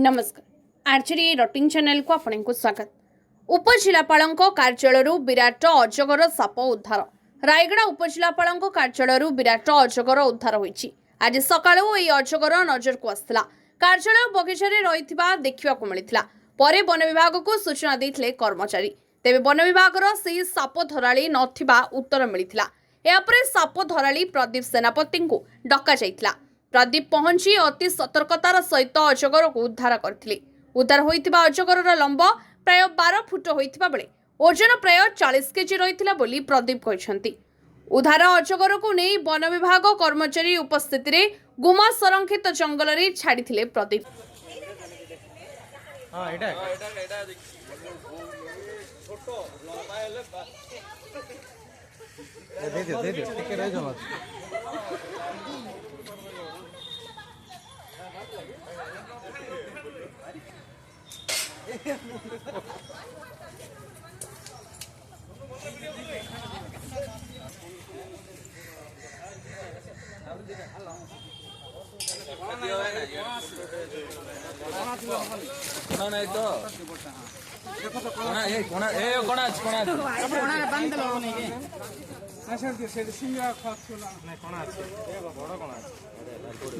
नमस्कार archery rutting channel को आपको स्वागत। उपजिलापाल कार्यालय विराट अजगर साप उद्धार। रायगड़ा उपजिलापाल कार्यालय विराट अजगर उद्धार होईछि। आज सकाळु एई अजगर नजर को आसला। कार्यालय बगीचारे रहिथिबा देखिबाकु मिलिथिला। परे वन विभाग को सूचना देथिले कर्मचारी। तेबे वन विभागर सेही साप धराळी नथिबा उत्तर मिलिथिला। एहापरे साप धराळी प्रदीप सेनापति को डका जाइथिला। प्रदीप पहुंची अति सतर्कतार सहित अजगर को उद्धार करथिले। उद्धार होइतिबा अजगर लंब प्राय 12 फुट होइतिबा बेले ओजन प्राय 40 केजी रहिथिला बोली प्रदीप कहिसंती। उद्धार अजगर को नहीं वन विभाग कर्मचारी उपस्थिति रे गुमा संरक्षित जंगल रे छाड़िथिले प्रदीप।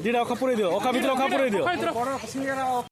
दिड़ा अखा पुरे दियो, अखा भीतर अखा पुरे दियो।